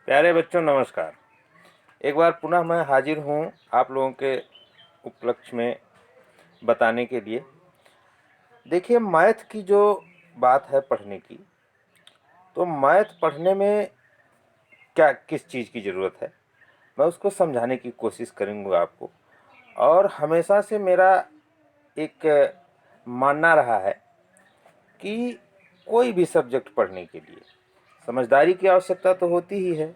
प्यारे बच्चों नमस्कार। एक बार पुनः मैं हाजिर हूँ आप लोगों के उपलक्ष्य में बताने के लिए। देखिए, मैथ की जो बात है पढ़ने की, तो मैथ पढ़ने में क्या किस चीज़ की ज़रूरत है मैं उसको समझाने की कोशिश करूँगा आपको। और हमेशा से मेरा एक मानना रहा है कि कोई भी सब्जेक्ट पढ़ने के लिए समझदारी की आवश्यकता तो होती ही है।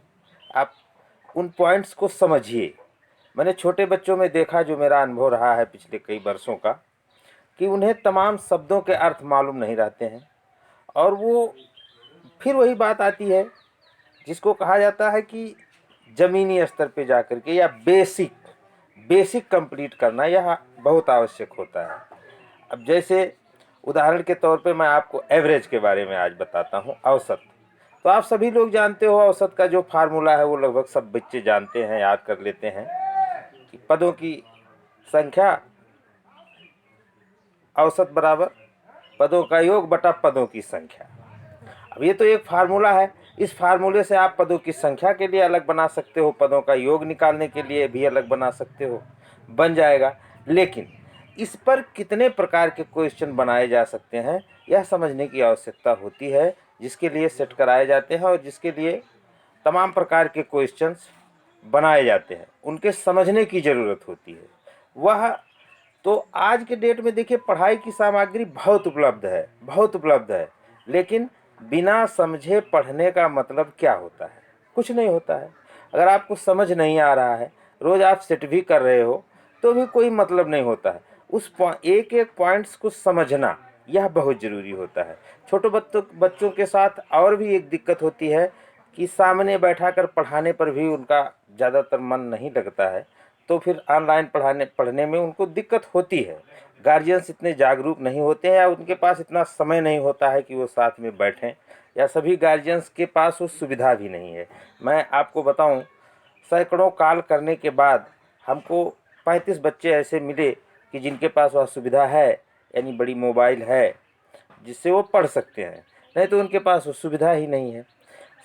आप उन पॉइंट्स को समझिए। मैंने छोटे बच्चों में देखा, जो मेरा अनुभव रहा है पिछले कई वर्षों का, कि उन्हें तमाम शब्दों के अर्थ मालूम नहीं रहते हैं। और वो फिर वही बात आती है जिसको कहा जाता है कि ज़मीनी स्तर पे जाकर के या बेसिक बेसिक कंप्लीट करना यह बहुत आवश्यक होता है। अब जैसे उदाहरण के तौर पे मैं आपको एवरेज के बारे में आज बताता हूँ, औसत। तो आप सभी लोग जानते हो औसत का जो फार्मूला है वो लगभग सब बच्चे जानते हैं, याद कर लेते हैं कि पदों की संख्या औसत बराबर पदों का योग बटा पदों की संख्या। अब ये तो एक फार्मूला है। इस फार्मूले से आप पदों की संख्या के लिए अलग बना सकते हो, पदों का योग निकालने के लिए भी अलग बना सकते हो, बन जाएगा। लेकिन इस पर कितने प्रकार के क्वेश्चन बनाए जा सकते हैं यह समझने की आवश्यकता होती है, जिसके लिए सेट कराए जाते हैं और जिसके लिए तमाम प्रकार के क्वेश्चंस बनाए जाते हैं, उनके समझने की ज़रूरत होती है वह। तो आज के डेट में देखिए, पढ़ाई की सामग्री बहुत उपलब्ध है, बहुत उपलब्ध है। लेकिन बिना समझे पढ़ने का मतलब क्या होता है? कुछ नहीं होता है। अगर आपको समझ नहीं आ रहा है, रोज़ आप सेट भी कर रहे हो, तो भी कोई मतलब नहीं होता है। उस एक एक पॉइंट्स को समझना यह बहुत ज़रूरी होता है। छोटे बच्चों के साथ और भी एक दिक्कत होती है कि सामने बैठाकर पढ़ाने पर भी उनका ज़्यादातर मन नहीं लगता है, तो फिर ऑनलाइन पढ़ने में उनको दिक्कत होती है। गार्जियंस इतने जागरूक नहीं होते हैं या उनके पास इतना समय नहीं होता है कि वो साथ में बैठें, या सभी गार्जियंस के पास वो सुविधा भी नहीं है। मैं आपको बताऊं, सैकड़ों कॉल करने के बाद हमको 35 बच्चे ऐसे मिले कि जिनके पास वह सुविधा है, यानी बड़ी मोबाइल है जिससे वो पढ़ सकते हैं। नहीं तो उनके पास वो सुविधा ही नहीं है।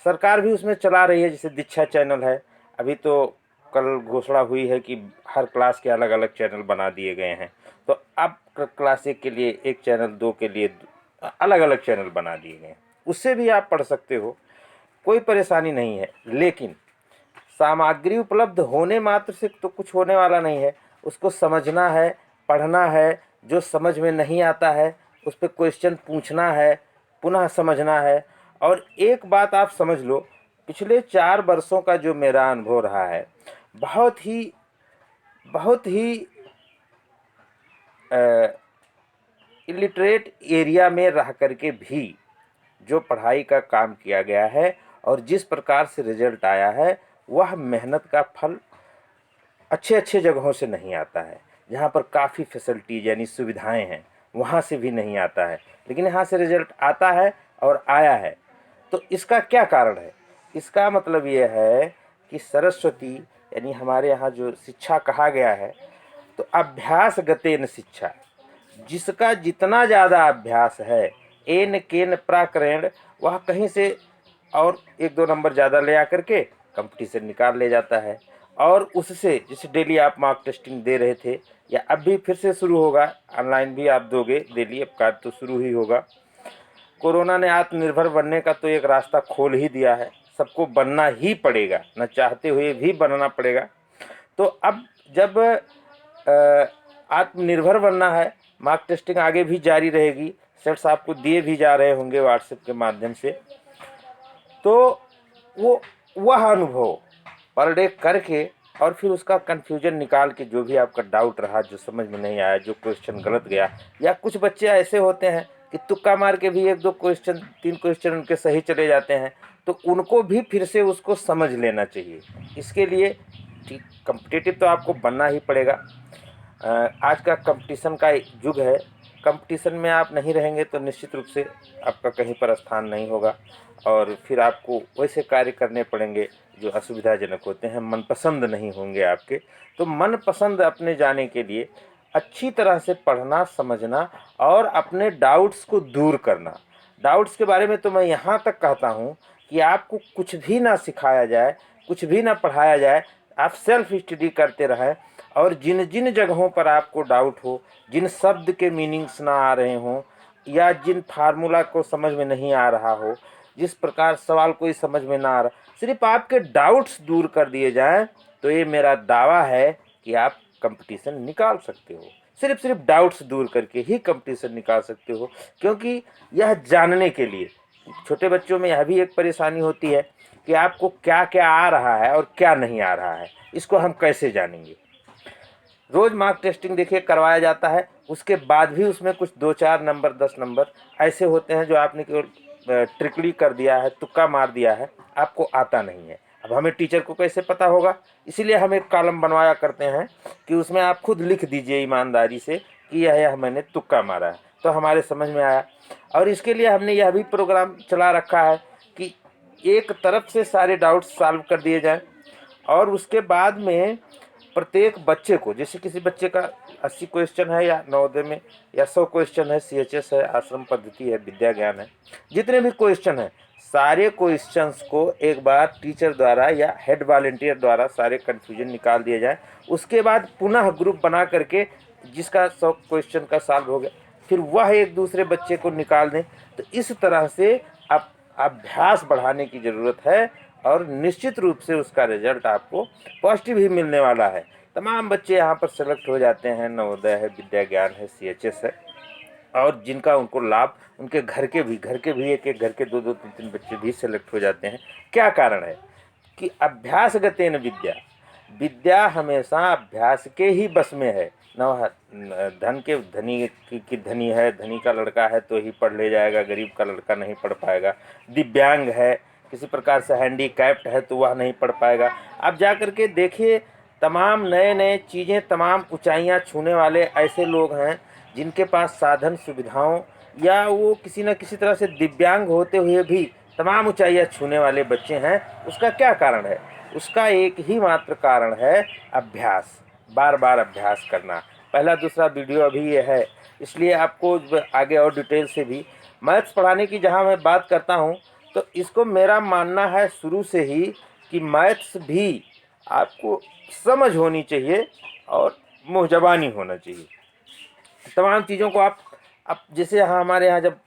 सरकार भी उसमें चला रही है, जैसे दीक्षा चैनल है। अभी तो कल घोषणा हुई है कि हर क्लास के अलग अलग चैनल बना दिए गए हैं। तो अब क्लास 1 के लिए एक चैनल, 2 के लिए अलग अलग चैनल बना दिए गए हैं। उससे भी आप पढ़ सकते हो, कोई परेशानी नहीं है। लेकिन सामग्री उपलब्ध होने मात्र से तो कुछ होने वाला नहीं है। उसको समझना है, पढ़ना है। जो समझ में नहीं आता है उस पर क्वेश्चन पूछना है, पुनः समझना है। और एक बात आप समझ लो, पिछले 4 वर्षों का जो मेरा अनुभव रहा है, बहुत ही इलिटरेट एरिया में रह करके भी जो पढ़ाई का काम किया गया है और जिस प्रकार से रिजल्ट आया है, वह मेहनत का फल अच्छे अच्छे जगहों से नहीं आता है। जहाँ पर काफ़ी फैसिलिटीज यानी सुविधाएं हैं, वहाँ से भी नहीं आता है। लेकिन यहाँ से रिजल्ट आता है और आया है। तो इसका क्या कारण है? इसका मतलब ये है कि सरस्वती, यानी हमारे यहाँ जो शिक्षा कहा गया है, तो अभ्यास गतेन शिक्षा। जिसका जितना ज़्यादा अभ्यास है, एन केन प्राकरण, वह कहीं से और 1-2 नंबर ज़्यादा ले आकर के कंपटीशन निकाल ले जाता है। और उससे, जैसे डेली आप मार्क टेस्टिंग दे रहे थे, या अब भी फिर से शुरू होगा, ऑनलाइन भी आप दोगे डेली, अब कार्ड तो शुरू ही होगा। कोरोना ने आत्मनिर्भर बनने का तो एक रास्ता खोल ही दिया है। सबको बनना ही पड़ेगा, न चाहते हुए भी बनना पड़ेगा। तो अब जब आत्मनिर्भर बनना है, मार्क टेस्टिंग आगे भी जारी रहेगी, सेट्स आपको दिए भी जा रहे होंगे व्हाट्सएप के माध्यम से। तो वो वह अनुभव पर डे करके और फिर उसका कन्फ्यूजन निकाल के, जो भी आपका डाउट रहा, जो समझ में नहीं आया, जो क्वेश्चन गलत गया, या कुछ बच्चे ऐसे होते हैं कि तुक्का मार के भी 1-2 क्वेश्चन, 3 क्वेश्चन उनके सही चले जाते हैं, तो उनको भी फिर से उसको समझ लेना चाहिए। इसके लिए ठीक कम्पिटिटिव तो आपको बनना ही पड़ेगा। आज का कंपटीशन का युग है। कंपटीशन में आप नहीं रहेंगे तो निश्चित रूप से आपका कहीं पर स्थान नहीं होगा, और फिर आपको वैसे कार्य करने पड़ेंगे जो असुविधाजनक होते हैं, मनपसंद नहीं होंगे आपके। तो मनपसंद अपने जाने के लिए अच्छी तरह से पढ़ना, समझना और अपने डाउट्स को दूर करना। डाउट्स के बारे में तो मैं यहाँ तक कहता हूँ कि आपको कुछ भी ना सिखाया जाए, कुछ भी ना पढ़ाया जाए, आप सेल्फ स्टडी करते रहें और जिन जिन जगहों पर आपको डाउट हो, जिन शब्द के मीनिंग्स ना आ रहे हों या जिन फार्मूला को समझ में नहीं आ रहा हो, जिस प्रकार सवाल कोई समझ में ना आ रहा, सिर्फ आपके डाउट्स दूर कर दिए जाएं तो ये मेरा दावा है कि आप कंपटीशन निकाल सकते हो। सिर्फ डाउट्स दूर करके ही कंपटीशन निकाल सकते हो, क्योंकि यह जानने के लिए छोटे बच्चों में यह भी एक परेशानी होती है कि आपको क्या क्या आ रहा है और क्या नहीं आ रहा है, इसको हम कैसे जानेंगे। रोज मार्क टेस्टिंग देखिए करवाया जाता है, उसके बाद भी उसमें कुछ 2-4 नंबर 10 नंबर ऐसे होते हैं जो आपने केवल ट्रिकली कर दिया है, तुक्का मार दिया है, आपको आता नहीं है। अब हमें टीचर को कैसे पता होगा, इसीलिए हम एक कॉलम बनवाया करते हैं कि उसमें आप खुद लिख दीजिए ईमानदारी से कि यह मैंने तुक्का मारा है, तो हमारे समझ में आया। और इसके लिए हमने यह भी प्रोग्राम चला रखा है कि एक तरफ से सारे डाउट्स सॉल्व कर दिए जाएं और उसके बाद में प्रत्येक बच्चे को, जैसे किसी बच्चे का 80 क्वेश्चन है या नवोदय में या 100 क्वेश्चन है, CHS है, आश्रम पद्धति है, विद्या ज्ञान है, जितने भी क्वेश्चन हैं सारे क्वेश्चंस को एक बार टीचर द्वारा या हेड वॉलंटियर द्वारा सारे कन्फ्यूजन निकाल दिए जाए। उसके बाद पुनः ग्रुप बना करके जिसका 100 क्वेश्चन का सॉल्व हो गया फिर वह एक दूसरे बच्चे को निकाल दें। तो इस तरह से अब अभ्यास बढ़ाने की ज़रूरत है और निश्चित रूप से उसका रिजल्ट आपको पॉजिटिव ही मिलने वाला है। तमाम बच्चे यहाँ पर सेलेक्ट हो जाते हैं, नवोदय है, विद्या ज्ञान है, CHS है, और जिनका उनको लाभ उनके घर के भी एक घर के 2-2 3-3 बच्चे भी सेलेक्ट हो जाते हैं। क्या कारण है कि अभ्यासगतेन विद्या, विद्या हमेशा अभ्यास के ही बस में है। न धन के धनी की धनी है, धनी का लड़का है तो ही पढ़ ले जाएगा, गरीब का लड़का नहीं पढ़ पाएगा। दिव्यांग है, किसी प्रकार से हैंडीकैप्ड है तो वह नहीं पढ़ पाएगा। आप जा कर के देखिए, तमाम नए नए चीज़ें, तमाम ऊंचाइयां छूने वाले ऐसे लोग हैं जिनके पास साधन सुविधाओं या वो किसी न किसी तरह से दिव्यांग होते हुए भी तमाम ऊंचाइयां छूने वाले बच्चे हैं। उसका क्या कारण है? उसका एक ही मात्र कारण है, अभ्यास, बार बार अभ्यास करना। पहला दूसरा वीडियो अभी ये है, इसलिए आपको आगे और डिटेल से भी मैथ्स पढ़ाने की जहाँ मैं बात करता हूँ तो इसको मेरा मानना है शुरू से ही कि मैथ्स भी आपको समझ होनी चाहिए और मुँह ज़बानी होना चाहिए। तमाम चीज़ों को आप जैसे यहाँ हमारे यहाँ जब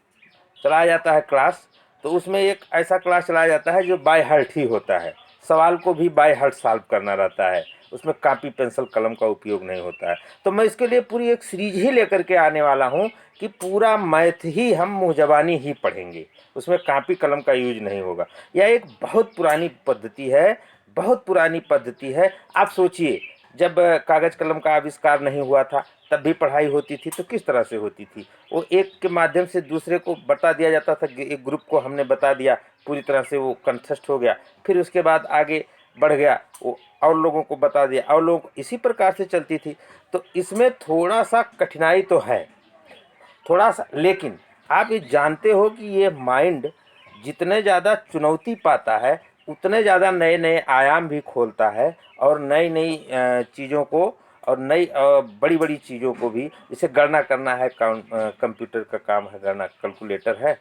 चलाया जाता है क्लास, तो उसमें एक ऐसा क्लास चलाया जाता है जो बाय हार्ट ही होता है। सवाल को भी बाय हार्ट सॉल्व करना रहता है, उसमें कॉपी पेंसिल कलम का उपयोग नहीं होता है। तो मैं इसके लिए पूरी एक सीरीज ही लेकर के आने वाला हूँ कि पूरा मैथ ही हम मुँह ज़बानी ही पढ़ेंगे, उसमें कॉपी कलम का यूज नहीं होगा। यह एक बहुत पुरानी पद्धति है, बहुत पुरानी पद्धति है। आप सोचिए, जब कागज़ कलम का आविष्कार नहीं हुआ था तब भी पढ़ाई होती थी, तो किस तरह से होती थी? वो एक के माध्यम से दूसरे को बता दिया जाता था। एक ग्रुप को हमने बता दिया, पूरी तरह से वो कंठस्थ हो गया, फिर उसके बाद आगे बढ़ गया, वो और लोगों को बता दिया और लोग इसी प्रकार से चलती थी। तो इसमें थोड़ा सा कठिनाई तो है, थोड़ा सा, लेकिन आप ये जानते हो कि ये माइंड जितने ज़्यादा चुनौती पाता है उतने ज़्यादा नए नए आयाम भी खोलता है और नई नई चीज़ों को और नई बड़ी बड़ी चीज़ों को भी, जैसे गणना करना है, कंप्यूटर का काम है, गणना कैलकुलेटर है।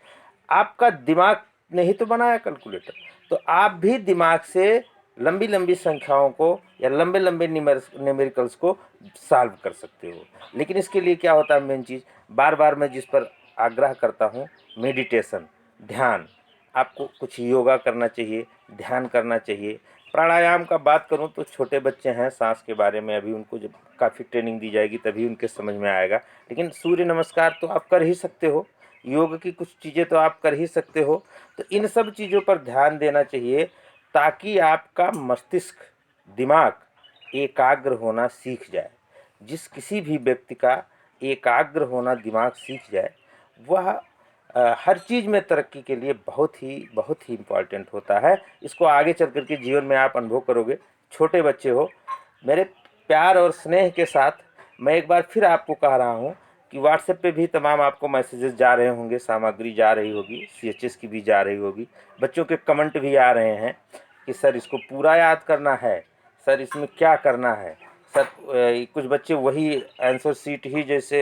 आपका दिमाग ने ही तो बनाया कैलकुलेटर, तो आप भी दिमाग से लंबी लंबी संख्याओं को या लंबे लंबे न्यूमेरिकल्स को सॉल्व कर सकते हो। लेकिन इसके लिए क्या होता है, मेन चीज़ बार बार मैं जिस पर आग्रह करता हूँ, मेडिटेशन, ध्यान। आपको कुछ योगा करना चाहिए, ध्यान करना चाहिए। प्राणायाम का बात करूं तो छोटे बच्चे हैं, सांस के बारे में अभी उनको जब काफ़ी ट्रेनिंग दी जाएगी तभी उनके समझ में आएगा। लेकिन सूर्य नमस्कार तो आप कर ही सकते हो, योग की कुछ चीज़ें तो आप कर ही सकते हो। तो इन सब चीज़ों पर ध्यान देना चाहिए ताकि आपका मस्तिष्क, दिमाग एकाग्र होना सीख जाए। जिस किसी भी व्यक्ति का एकाग्र होना दिमाग सीख जाए, वह हर चीज़ में तरक्की के लिए बहुत ही इम्पॉर्टेंट होता है। इसको आगे चल कर के जीवन में आप अनुभव करोगे। छोटे बच्चे हो, मेरे प्यार और स्नेह के साथ मैं एक बार फिर आपको कह रहा हूँ कि व्हाट्सएप पे भी तमाम आपको मैसेजेस जा रहे होंगे, सामग्री जा रही होगी, CHS की भी जा रही होगी, बच्चों के कमेंट भी आ रहे हैं कि सर इसको पूरा याद करना है, सर इसमें क्या करना है, सर कुछ बच्चे वही आंसर शीट ही जैसे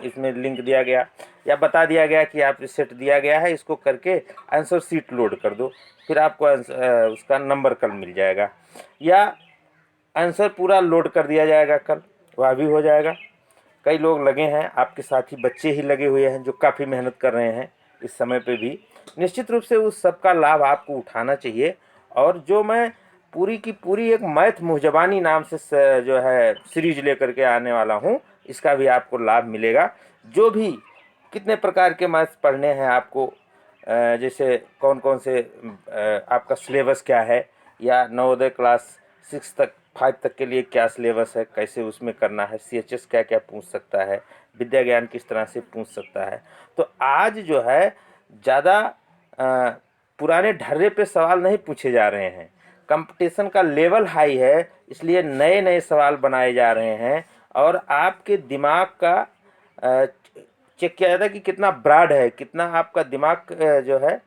इसमें लिंक दिया गया या बता दिया गया कि आप सेट दिया गया है, इसको करके आंसर शीट लोड कर दो, फिर आपको उसका नंबर कल मिल जाएगा, या आंसर पूरा लोड कर दिया जाएगा कल, वह भी हो जाएगा। कई लोग लगे हैं, आपके साथी बच्चे ही लगे हुए हैं जो काफ़ी मेहनत कर रहे हैं इस समय पे भी। निश्चित रूप से उस सब का लाभ आपको उठाना चाहिए। और जो मैं पूरी की पूरी एक मैथ मुहजबानी नाम से जो है सीरीज लेकर के आने वाला हूँ, इसका भी आपको लाभ मिलेगा। जो भी कितने प्रकार के मैथ्स पढ़ने हैं आपको, जैसे कौन कौन से आपका सिलेबस क्या है, या नवोदय क्लास 6 तक 5 तक के लिए क्या सिलेबस है, कैसे उसमें करना है, CHS क्या क्या पूछ सकता है, विद्या ज्ञान किस तरह से पूछ सकता है। तो आज जो है ज़्यादा पुराने ढर्रे पे सवाल नहीं पूछे जा रहे हैं, कंपटीशन का लेवल हाई है, इसलिए नए नए सवाल बनाए जा रहे हैं। और आपके दिमाग का चेक किया जाता है कि कितना ब्रॉड है, कितना आपका दिमाग जो है,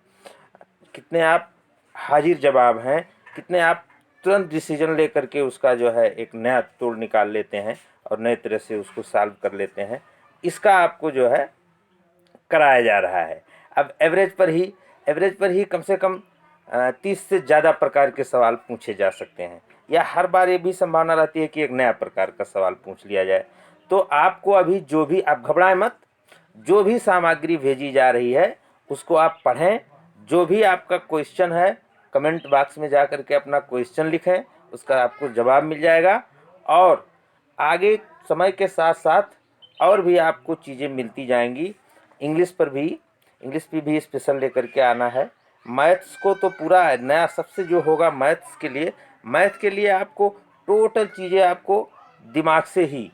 कितने आप हाजिर जवाब हैं, कितने आप तुरंत डिसीजन लेकर के उसका जो है एक नया तोड़ निकाल लेते हैं और नए तरह से उसको सॉल्व कर लेते हैं। इसका आपको जो है कराया जा रहा है। अब एवरेज पर ही कम से कम 30 से ज़्यादा प्रकार के सवाल पूछे जा सकते हैं, या हर बार ये भी संभावना रहती है कि एक नया प्रकार का सवाल पूछ लिया जाए। तो आपको अभी जो भी, आप घबराएं मत, जो भी सामग्री भेजी जा रही है उसको आप पढ़ें। जो भी आपका क्वेश्चन है कमेंट बॉक्स में जा कर के अपना क्वेश्चन लिखें, उसका आपको जवाब मिल जाएगा। और आगे समय के साथ साथ और भी आपको चीज़ें मिलती जाएंगी। इंग्लिश पे भी स्पेशल लेकर के आना है। मैथ्स को तो पूरा नया सबसे जो होगा मैथ के लिए आपको टोटल चीज़ें आपको दिमाग से ही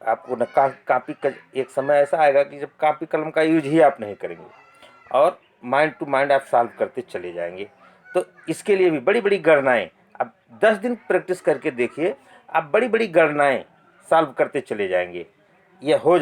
आपको न कापी एक समय ऐसा आएगा कि जब कापी कलम का यूज ही आप नहीं करेंगे और माइंड टू माइंड आप सॉल्व करते चले जाएंगे। तो इसके लिए भी बड़ी बड़ी गणनाएं, अब 10 दिन प्रैक्टिस करके देखिए, आप बड़ी बड़ी गणनाएं सॉल्व करते चले जाएंगे, ये हो